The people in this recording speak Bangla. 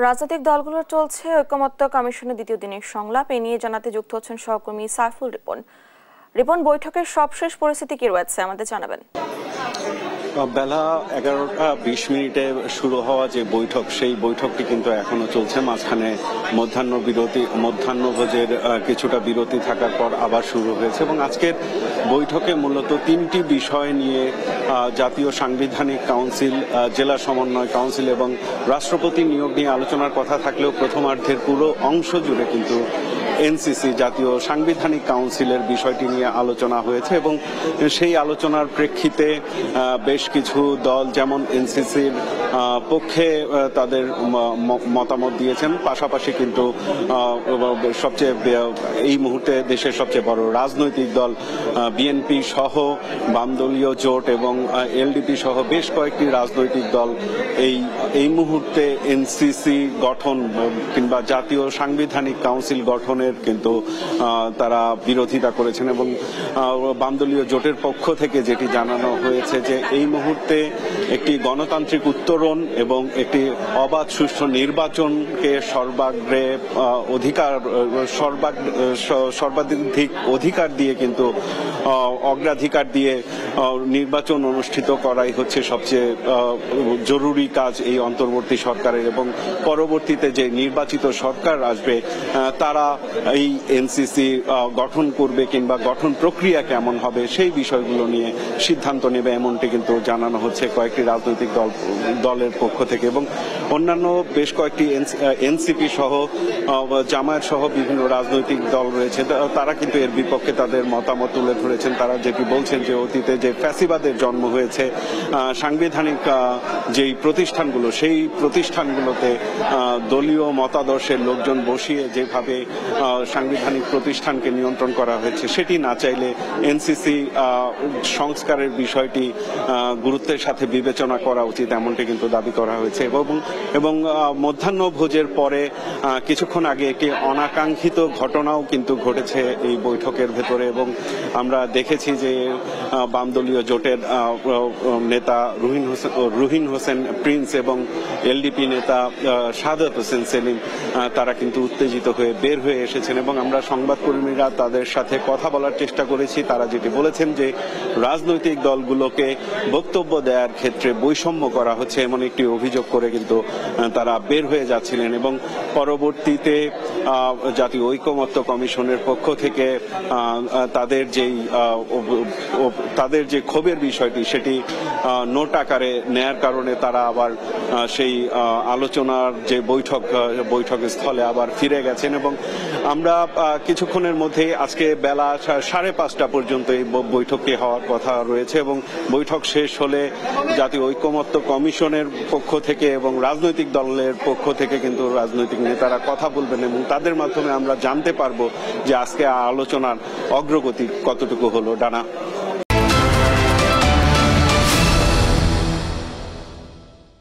রাজনৈতিক দলগুলোর চলছে ঐকমত্য কমিশনের দ্বিতীয় দিনের সংলাপ। এ নিয়ে জানাতে যুক্ত হচ্ছেন সহকর্মী সাইফুল রিপন। রিপন, বৈঠকের সবশেষ পরিস্থিতি কি রয়েছে আমাদের জানাবেন। বেলা 11টা 20 শুরু হওয়া যে বৈঠক, সেই বৈঠকটি কিন্তু এখনো চলছে। মাঝখানে মধ্যাহ্নভোজের কিছুটা বিরতি থাকার পর আবার শুরু হয়েছে এবং আজকের বৈঠকে মূলত তিনটি বিষয় নিয়ে জাতীয় সাংবিধানিক কাউন্সিল, জেলা সমন্বয় কাউন্সিল এবং রাষ্ট্রপতি নিয়োগ নিয়ে আলোচনার কথা থাকলেও প্রথমার্ধের পুরো অংশ জুড়ে কিন্তু এনসিসি জাতীয় সাংবিধানিক কাউন্সিলের বিষয়টি নিয়ে আলোচনা হয়েছে এবং সেই আলোচনার প্রেক্ষিতে বেশ কিছু দল যেমন এনসিসির পক্ষে তাদের মতামত দিয়েছেন, পাশাপাশি কিন্তু সবচেয়ে এই মুহূর্তে দেশের সবচেয়ে বড় রাজনৈতিক দল বিএনপি সহ বামদলীয় জোট এবং এলডিপি সহ বেশ কয়েকটি রাজনৈতিক দল এই মুহূর্তে এনসিসি গঠন কিংবা জাতীয় সাংবিধানিক কাউন্সিল গঠনের কিন্তু তারা বিরোধিতা করেছেন এবং বামদলীয় জোটের পক্ষ থেকে যেটি জানানো হয়েছে যে এই মুহূর্তে একটি গণতান্ত্রিক উত্তরণ এবং একটি অবাধ সুষ্ঠু নির্বাচনকে সর্বাধিক অধিকার দিয়ে কিন্তু অগ্রাধিকার দিয়ে নির্বাচন অনুষ্ঠিত করাই হচ্ছে সবচেয়ে জরুরি কাজ এই অন্তর্বর্তী সরকারের, এবং পরবর্তীতে যে নির্বাচিত সরকার আসবে তারা এই এনসিসি গঠন করবে কিংবা গঠন প্রক্রিয়া কেমন হবে সেই বিষয়গুলো নিয়ে সিদ্ধান্ত নেবে, এমনটি কিন্তু জানানো হচ্ছে কয়েকটি রাজনৈতিক দলের পক্ষ থেকে। এবং অন্যান্য বেশ কয়েকটি এনসিপি সহ জামায়াত সহ বিভিন্ন রাজনৈতিক দল রয়েছে, তারা কিন্তু এর বিপক্ষে তাদের মতামত তুলে ধরেছেন। তারা যেটি বলছেন যে অতীতে যে ফ্যাসিবাদের জন্ম হয়েছে, সাংবিধানিক যেই প্রতিষ্ঠানগুলো সেই প্রতিষ্ঠানগুলোতে দলীয় মতাদর্শের লোকজন বসিয়ে যেভাবে সাংবিধানিক প্রতিষ্ঠানকে নিয়ন্ত্রণ করা হয়েছে, সেটি না চাইলে এনসিসি সংস্কারের বিষয়টি গুরুত্বের সাথে বিবেচনা করা উচিত, এমনটি কিন্তু দাবি করা হয়েছে। এবং মধ্যাহ্নভোজের পরে কিছুক্ষণ আগে একটি অনাকাঙ্ক্ষিত ঘটনাও কিন্তু ঘটেছে এই বৈঠকের ভেতরে, এবং আমরা দেখেছি যে বামদলীয় জোটের নেতা রুহিন হোসেন প্রিন্স এবং এলডিপি নেতা শাহাদাত হোসেন সেলিম তারা কিন্তু উত্তেজিত হয়ে বের হয়ে এসেছেন এবং আমরা সংবাদকর্মীরা তাদের সাথে কথা বলার চেষ্টা করেছি। তারা যেটি বলেছেন যে রাজনৈতিক দলগুলোকে বক্তব্য দেওয়ার ক্ষেত্রে বৈষম্য করা হচ্ছে এমন একটি অভিযোগ করে কিন্তু তারা বের হয়ে যাচ্ছিলেন এবং পরবর্তীতে জাতীয় ঐকমত্য কমিশনের পক্ষ থেকে তাদের যে ক্ষোভের বিষয়টি সেটি নোট আকারে নেয়ার কারণে তারা আবার সেই আলোচনার যে বৈঠক স্থলে আবার ফিরে গেছেন এবং আমরা কিছুক্ষণের মধ্যেই আজকে বেলা 5:30 পর্যন্ত এই বৈঠকটি হওয়ার কথা রয়েছে এবং বৈঠক শেষ হলে জাতীয় ঐকমত্য কমিশনের পক্ষ থেকে এবং রাজনৈতিক দলের পক্ষ থেকে কিন্তু রাজনৈতিক নেতারা কথা বলবেন এবং তাদের মাধ্যমে আমরা জানতে পারবো যে আজকে আলোচনার অগ্রগতি কতটুকু হলো। ডানা।